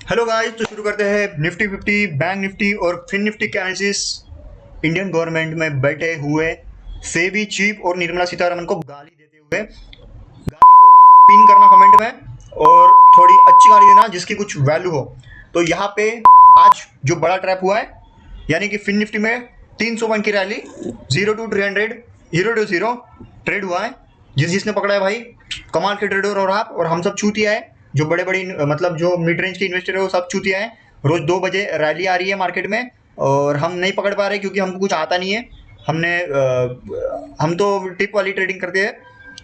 Hello guys, तो शुरू करते हैं निफ्टी 50, बैंक निफ्टी और फिन निफ्टी के एनालिसिस। इंडियन गवर्नमेंट में बैठे हुए सेबी चीफ और निर्मला सीतारमण को गाली देते हुए, गाली को पिन करना कमेंट में और थोड़ी अच्छी गाली देना जिसकी कुछ वैल्यू हो। तो यहाँ पे आज जो बड़ा ट्रैप हुआ है, यानी कि फिन निफ्टी में 300 पॉइंट की रैली 0 to 300 0 to 0 ट्रेड हुआ है। जिसने पकड़ा है भाई, कमाल के ट्रेडर और आप और हम सब चूतिया है। जो बड़े बड़े मतलब जो मिड रेंज के इन्वेस्टर है वो सब चूतिया है। रोज 2 बजे रैली आ रही है मार्केट में और हम नहीं पकड़ पा रहे क्योंकि हमको कुछ आता नहीं है। हम तो टिप वाली ट्रेडिंग करते हैं।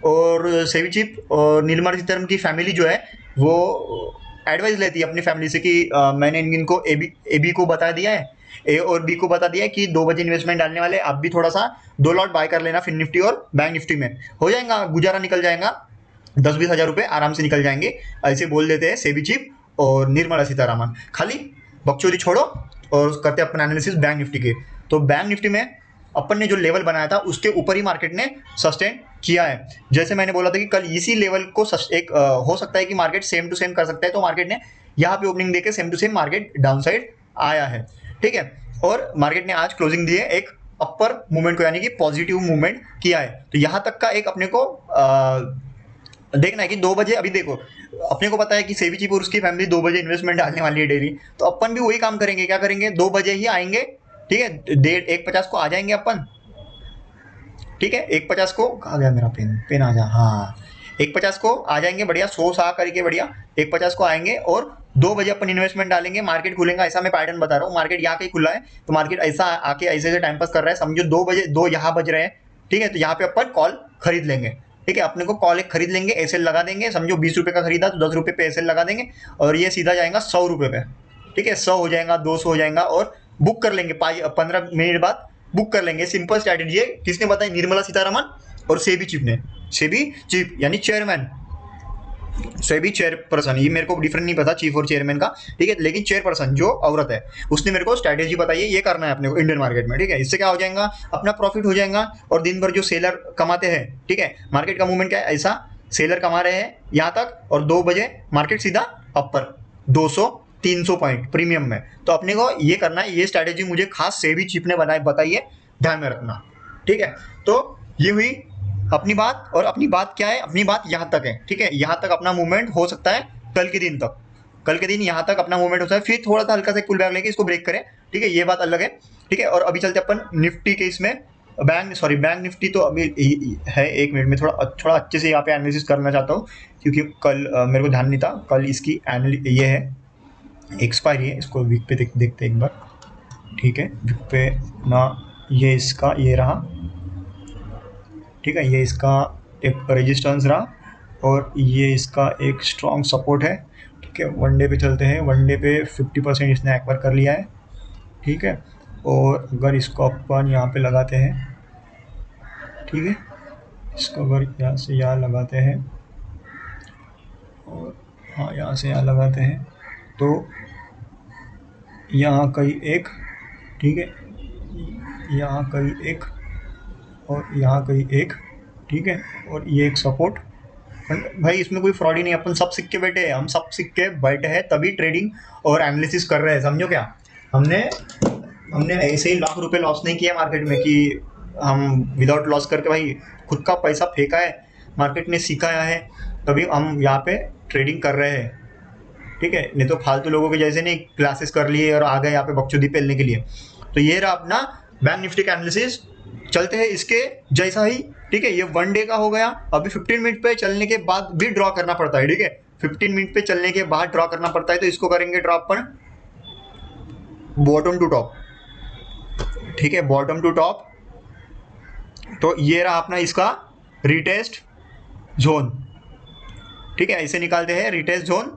और सेबी चिप और निर्मला सीतारमण की फैमिली जो है वो एडवाइस लेती है अपनी फैमिली से कि मैंने इनको ए बी को बता दिया है, ए और बी को बता दिया है कि 2 बजे इन्वेस्टमेंट डालने वाले, आप भी थोड़ा सा 2 लॉट बाय कर लेना फिन निफ्टी और बैंक निफ्टी में, हो जाएगा, गुजारा निकल जाएगा, 10-20 हज़ार रुपये आराम से निकल जाएंगे। ऐसे बोल देते हैं सेबी चीफ और निर्मला सीतारमण। खाली बकचोदी छोड़ो और करते अपना एनालिसिस बैंक निफ्टी के। तो बैंक निफ्टी में अपन ने जो लेवल बनाया था उसके ऊपर ही मार्केट ने सस्टेन किया है। जैसे मैंने बोला था कि कल इसी लेवल को हो सकता है कि मार्केट सेम टू सेम कर सकता है, तो मार्केट ने यहाँ पे ओपनिंग देके same to same market down side आया है। ठीक है, और मार्केट ने आज क्लोजिंग दी है एक अपर मूवमेंट को, यानी कि पॉजिटिव मूवमेंट किया है। तो यहाँ तक का एक अपने को देखना है कि 2 बजे, अभी देखो अपने को पता है कि सेबी चीफ और उसकी फैमिली 2 बजे इन्वेस्टमेंट डालने वाली है डेली, तो अपन भी वही काम करेंगे। क्या करेंगे, 2 बजे ही आएंगे। ठीक है, 1:50 को आ जाएंगे अपन। ठीक है, 1:50 को, कहा गया मेरा पेन, पेन आ जा, हाँ, 1:50 को आ जाएंगे, बढ़िया 100 करके, बढ़िया 1:50 को आएंगे और 2 बजे अपन इन्वेस्टमेंट डालेंगे। मार्केट खुलेगा, ऐसा मैं पैटर्न बता रहा हूँ, मार्केट यहाँ कहीं खुला है तो मार्केट ऐसा आके ऐसे ऐसे टाइम पास कर रहा है, समझो 2 बजे 2 यहाँ बज रहे हैं। ठीक है, तो यहाँ पे अपन कॉल खरीद लेंगे। ठीक है, अपने को कॉल एक खरीद लेंगे, एसएल लगा देंगे, समझो 20 रुपये का खरीदा तो 10 रुपये पे एसएल लगा देंगे और ये सीधा जाएगा 100 रुपये पे। ठीक है, 100 हो जाएगा, 200 हो जाएगा और बुक कर लेंगे 15 मिनट बाद बुक कर लेंगे। सिंपल स्ट्रैटेजी है। किसने बताई, निर्मला सीतारमण और सेबी चीफ ने। सेबी चीफ यानी चेयरमैन, सेबी चेयरपर्सन, ये मेरे को डिफरेंट नहीं पता चीफ और चेयरमैन का। ठीक है, लेकिन चेयरपर्सन जो औरत है उसने मेरे को स्ट्रैटेजी बताई है, ये करना है अपने को इंडियन मार्केट में। ठीक है, इससे क्या हो जाएगा, अपना प्रॉफिट हो जाएगा और दिन भर जो सेलर कमाते हैं, ठीक है, मार्केट का मूवमेंट क्या है, ऐसा सेलर कमा रहे हैं यहाँ तक और 2 बजे मार्केट सीधा अपर 200-300 पॉइंट प्रीमियम में। तो अपने को ये करना है, ये स्ट्रैटेजी मुझे खास सेबी चीफ ने बताई है, ध्यान में रखना। ठीक है, तो ये हुई अपनी बात। और अपनी बात क्या है, अपनी बात यहाँ तक है। ठीक है, यहाँ तक अपना मूवमेंट हो सकता है कल के दिन तक, कल के दिन यहाँ तक अपना मूवमेंट होता है, फिर थोड़ा सा हल्का सा पुल बैक लेके इसको ब्रेक करें। ठीक है, ये बात अलग है। ठीक है, और अभी चलते अपन निफ्टी के इसमें, बैंक निफ्टी तो अभी है। 1 मिनट में थोड़ा अच्छे से यहाँ पे एनालिसिस करना चाहता हूँ क्योंकि कल मेरे को ध्यान नहीं था। कल इसकी ये है, एक्सपायरी है, इसको वीक पे देखते एक बार। ठीक है, वीक पे ना, ये इसका ये रहा। ठीक है, ये इसका एक रेजिस्टेंस रहा और ये इसका एक स्ट्रॉन्ग सपोर्ट है। ठीक है, वनडे पे चलते हैं। वनडे पे 50% इसने एक्वायर कर लिया है। ठीक है, और अगर इसको अपन यहाँ पे लगाते हैं, ठीक है, इसको अगर यहाँ से यहाँ लगाते हैं और हाँ यहाँ से यहाँ लगाते हैं तो यहाँ कहीं एक, ठीक है, यहाँ कहीं एक और यहाँ कहीं एक। ठीक है, और ये एक सपोर्ट। भाई इसमें कोई फ्रॉड ही नहीं, अपन सब सिक्के बैठे हैं, हम सब सिक्के बैठे हैं तभी ट्रेडिंग और एनालिसिस कर रहे हैं, समझो क्या। हमने हमने ऐसे ही लाख रुपए लॉस नहीं किया मार्केट में कि हम विदाउट लॉस करके, भाई खुद का पैसा फेंका है, मार्केट ने सिखाया है, तभी हम यहाँ पे ट्रेडिंग कर रहे हैं। ठीक है, नहीं तो फालतू लोगों के जैसे नहीं क्लासेस कर लिए और आ गए यहाँ पे बकचोदी पेलने के लिए। तो ये रहा अपना बैंक निफ्टी का एनालिसिस। चलते हैं इसके जैसा ही। ठीक है, ये 1 डे का हो गया। अभी 15 मिनट पे चलने के बाद भी ड्रॉ करना पड़ता है। ठीक है, 15 मिनट पे चलने के बाद ड्रॉ करना पड़ता है, तो इसको करेंगे ड्रॉ पर बॉटम टू टॉप। ठीक है, बॉटम टू टॉप। तो ये रहा अपना इसका रिटेस्ट जोन। ठीक है, ऐसे निकालते हैं रिटेस्ट जोन।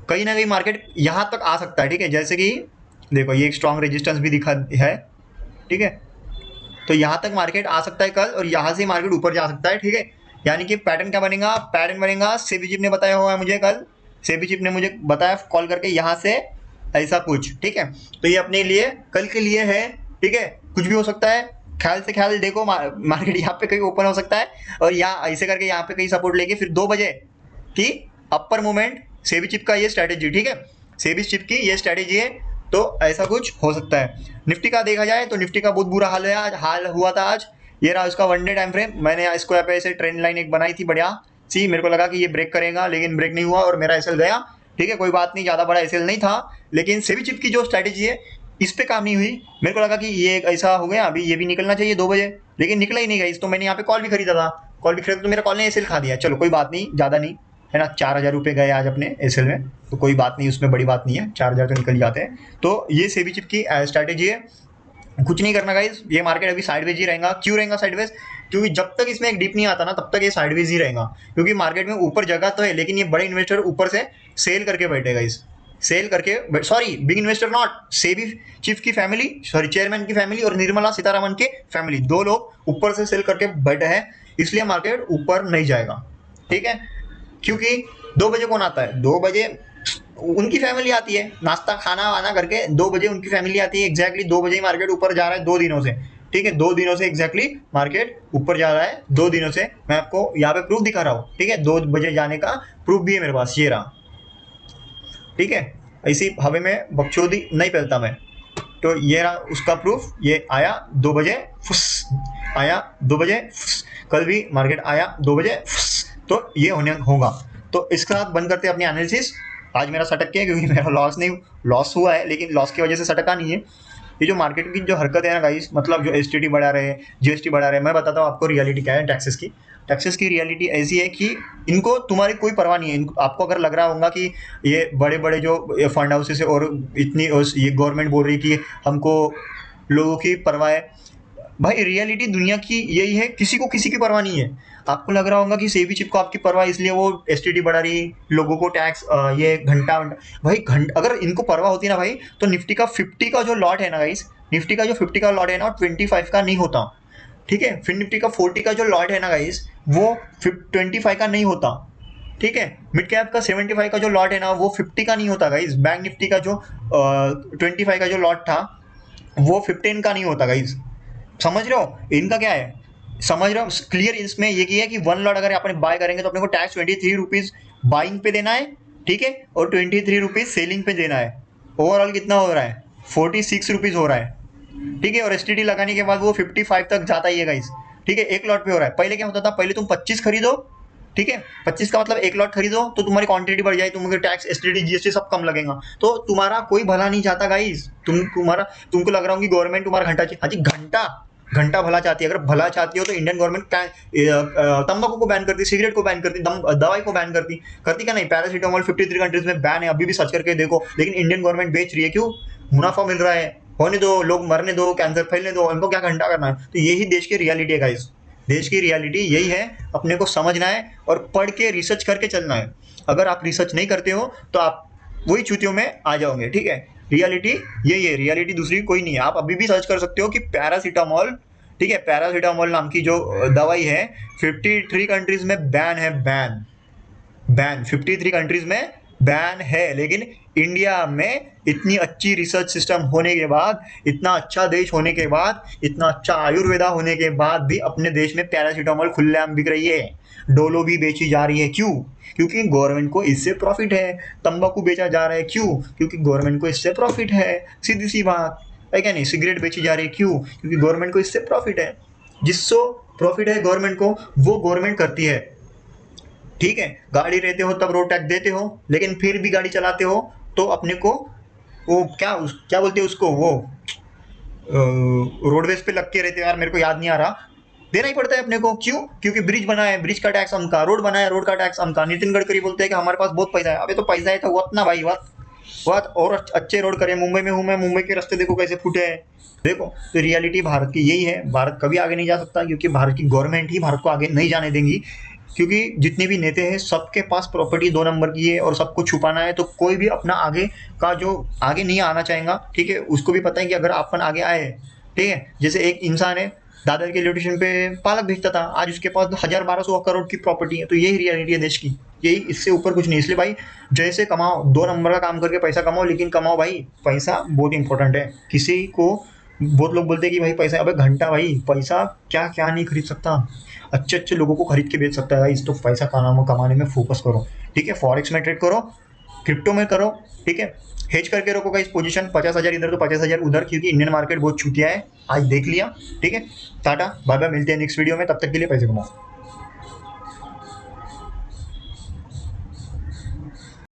कहीं ना कहीं मार्केट यहाँ तक आ सकता है। ठीक है, जैसे कि देखो ये एक स्ट्रॉन्ग रेजिस्टेंस भी दिखा है। ठीक है, तो यहाँ तक मार्केट आ सकता है कल और यहाँ से मार्केट ऊपर जा सकता है। ठीक है, यानी कि पैटर्न क्या बनेगा, पैटर्न बनेगा, सेबी चिप ने बताया हुआ है मुझे, कल सेबी चिप ने मुझे बताया कॉल करके यहाँ से ऐसा कुछ। ठीक है, तो ये अपने लिए कल के लिए है। ठीक है, कुछ भी हो सकता है, ख्याल से ख्याल देखो, मार्केट यहाँ पे कहीं ओपन हो सकता है और यहाँ ऐसे करके यहाँ पे कहीं सपोर्ट लेके फिर 2 बजे की अपर मूवमेंट, सेबी चिप का ये स्ट्रैटेजी। ठीक है, सेबी चिप की ये स्ट्रैटेजी है, तो ऐसा कुछ हो सकता है। निफ्टी का देखा जाए तो निफ्टी का बहुत बुरा हाल है, आज हाल हुआ था आज। ये रहा उसका 1 डे टाइम फ्रेम, मैंने इसको यहाँ पे ऐसे ट्रेंड लाइन एक बनाई थी बढ़िया सी, मेरे को लगा कि ये ब्रेक करेगा लेकिन ब्रेक नहीं हुआ और मेरा एसएल गया। ठीक है, कोई बात नहीं, ज़्यादा बड़ा एसएल नहीं था, लेकिन सेबी चिप की जो स्ट्रैटेजी है इस पे काम नहीं हुई। मेरे को लगा कि ये ऐसा हो गया, अभी ये भी निकलना चाहिए 2 बजे, लेकिन निकला ही नहीं गई। तो मैंने यहाँ पे कॉल भी खरीदा था, कॉल भी खरीदा तो मेरा कॉल ने एसएल खा दिया। चलो कोई बात नहीं, ज़्यादा नहीं है ना, 4,000 रुपये गए आज अपने एसएल में, तो कोई बात नहीं, उसमें बड़ी बात नहीं है, 4,000 तो निकल जाते हैं। तो ये सेबी चिप की स्ट्रैटेजी है, कुछ नहीं करना गाइस, ये मार्केट अभी साइडवेज ही रहेगा। क्यों रहेगा साइडवेज? क्योंकि जब तक इसमें एक डिप नहीं आता ना तब तक ये साइडवेज ही रहेगा, क्योंकि मार्केट में ऊपर जगह तो है, लेकिन ये बड़े इन्वेस्टर ऊपर से सेल करके बैठेगा, इस सेल करके, sorry big investor not, SEBI chief की फैमिली, सॉरी चेयरमैन की फैमिली और निर्मला सीतारमन के फैमिली, 2 लोग ऊपर से सेल करके बैठे हैं, इसलिए मार्केट ऊपर नहीं जाएगा। ठीक है, क्योंकि 2 बजे कौन आता है? 2 बजे उनकी फैमिली आती है, नाश्ता खाना वाना करके 2 बजे उनकी फैमिली आती है। एग्जैक्टली 2 बजे ही मार्केट ऊपर जा रहा है 2 दिनों से। ठीक है, 2 दिनों से एग्जैक्टली मार्केट ऊपर जा रहा है 2 दिनों से। मैं आपको यहाँ पे प्रूफ दिखा रहा हूँ। ठीक है, 2 बजे जाने का प्रूफ भी है मेरे पास, ये रहा। ठीक है, ऐसी हवा में बकचोदी नहीं फैलता मैं, तो ये रहा उसका प्रूफ। ये आया 2 बजे फुस, आया 2 बजे फुस, कल भी मार्केट आया 2 बजे फुस, तो ये होने होगा। तो इसके साथ बंद करते हैं अपनी एनालिसिस। आज मेरा सटक के, क्योंकि मेरा लॉस हुआ है, लेकिन लॉस की वजह से सटका नहीं है। ये जो मार्केट की जो हरकत है ना गाइस, मतलब जो एसटीटी बढ़ा रहे हैं, जीएसटी बढ़ा रहे हैं, मैं बताता हूँ आपको रियलिटी क्या है टैक्सेस की। टैक्सेस की रियलिटी ऐसी है कि इनको तुम्हारी कोई परवाह नहीं है। आपको अगर लग रहा होगा कि ये बड़े बड़े जो फंड हाउसेस है और इतनी ये गवर्नमेंट बोल रही है कि हमको लोगों की परवाह है, भाई रियलिटी दुनिया की यही है, किसी को किसी की परवाह नहीं है। आपको लग रहा होगा कि सेबी चिप को आपकी परवाह, इसलिए वो एसटीडी बढ़ा रही, लोगों को टैक्स ये घंटा भाई अगर इनको परवाह होती ना भाई, तो निफ्टी का 50 का जो लॉट है ना गाइस, निफ्टी का जो 50 का लॉट है ना 25 का नहीं होता। ठीक है, फिर निफ्टी का 40 का जो लॉट है ना गाइस, वो 25 का नहीं होता। ठीक है, मिड कैप का 75 का जो लॉट है ना वो 50 का नहीं होता गाइस। बैंक निफ्टी का जो 25 का जो लॉट था वो 15 का नहीं होता गाइस। समझ रहे हो इनका क्या है? समझ रहे हो क्लियर? इसमें ये किया है कि 1 लॉट अगर अपने बाय करेंगे तो अपने को टैक्स 23 रुपीज बाइंग पे देना है। ठीक है, और 23 रुपीज सेलिंग पे देना है। ओवरऑल कितना हो रहा है? 46 रुपीज हो रहा है। ठीक है, और एसटीडी लगाने के बाद वो 55 तक जाता ही है गाइस। ठीक है, 1 लॉट पे हो रहा है। पहले क्या होता था, पहले तुम 25 खरीदो, ठीक है, 25 का मतलब 1 लॉट खरीदो तो तुम्हारी क्वांटिटी बढ़ जाए, तुम्हें टैक्स एसटीडी जीएसटी सब कम लगेगा, तो तुम्हारा कोई भला नहीं चाहता गाइस। तुमको लग रहा हो कि गवर्नमेंट तुम्हारा घंटा, हाजी घंटा भला चाहती है। अगर भला चाहती हो तो इंडियन गवर्नमेंट तंबाकू को बैन करती, सिगरेट को बैन करती, दवाई को बैन करती क्या नहीं? पैरासीटामोल 53 कंट्रीज में बैन है, अभी भी सर्च करके देखो, लेकिन इंडियन गवर्नमेंट बेच रही है। क्यों? मुनाफा मिल रहा है, होने दो, लोग मरने दो, कैंसर फैलने दो, उनको क्या घंटा करना है? तो यही देश की रियलिटी है गाइस, देश की रियलिटी यही है। अपने को समझना है और पढ़ के रिसर्च करके चलना है। अगर आप रिसर्च नहीं करते हो तो आप वही चूतियों में आ जाओगे। ठीक है, रियलिटी यही है, रियलिटी दूसरी कोई नहीं है। आप अभी भी सर्च कर सकते हो कि पैरासीटामोल, ठीक है, पैरासीटामोल नाम की जो दवाई है 53 कंट्रीज में बैन है, बैन 53 कंट्रीज में बैन है। लेकिन इंडिया में इतनी अच्छी रिसर्च सिस्टम होने के बाद, इतना अच्छा देश होने के बाद, इतना अच्छा आयुर्वेदा होने के बाद भी अपने देश में पैरासीटामोल खुलेआम बिक रही है, डोलो भी बेची जा रही है। क्यों? क्योंकि गवर्नमेंट को इससे प्रॉफिट है। तंबाकू बेचा जा रहा है, क्यों? क्योंकि गवर्नमेंट को इससे प्रॉफिट है, सीधी सी बात है क्या नहीं? सिगरेट बेची जा रही है, क्यों? क्योंकि गवर्नमेंट को इससे प्रॉफिट है। जिससे प्रॉफिट है गवर्नमेंट को, वो गवर्नमेंट करती है। ठीक है, गाड़ी रहते हो तब रोड टैक्स देते हो, लेकिन फिर भी गाड़ी चलाते हो तो अपने को वो क्या बोलते हैं उसको, वो रोडवेज पे लग के रहते हो यार, मेरे को याद नहीं आ रहा, देना ही पड़ता है अपने को। क्यों? क्योंकि ब्रिज बना है, ब्रिज का टैक्स हमका, रोड बना है, रोड का टैक्स हमका। नितिन गडकरी बोलते हैं कि हमारे पास बहुत पैसा है। अबे तो पैसा है तो वत ना भाई, वत और अच्छे रोड करे। मुंबई में हूँ मैं, मुंबई के रास्ते देखो कैसे फूटे हैं। देखो, तो रियलिटी भारत की यही है। भारत कभी आगे नहीं जा सकता, क्योंकि भारत की गवर्नमेंट ही भारत को आगे नहीं जाने देंगी। क्योंकि जितने भी नेता हैं सबके पास प्रॉपर्टी 2 नंबर की है और सबको छुपाना है, तो कोई भी अपना आगे का जो आगे नहीं आना चाहेगा। ठीक है, उसको भी पता है कि अगर अपन आगे आए, ठीक है, जैसे एक इंसान है दादर के इलेक्ट्रिशियन पे पालक बेचता था, आज उसके पास 1000-1200 करोड़ की प्रॉपर्टी है। तो यही रियलिटी है देश की, यही, इससे ऊपर कुछ नहीं। इसलिए भाई जैसे कमाओ, 2 नंबर का काम करके पैसा कमाओ, लेकिन कमाओ भाई, पैसा बहुत इंपॉर्टेंट है। किसी को बहुत लोग बोलते हैं कि भाई पैसा, अबे घंटा भाई, पैसा क्या क्या नहीं खरीद सकता, अच्छे अच्छे लोगों को खरीद के बेच सकता है भाई। तो पैसा कमाने में फोकस करो। ठीक है, फॉरेक्स में ट्रेड करो, क्रिप्टो में करो, ठीक है, हेज करके रखो गाइस पोजीशन, 50,000 इधर तो 50,000 उधर, क्योंकि इंडियन मार्केट बहुत छूटिया है आज, देख लिया। ठीक है, टाटा बाय बाय, मिलते हैं नेक्स्ट वीडियो में, तब तक के लिए पैसे कमाओ।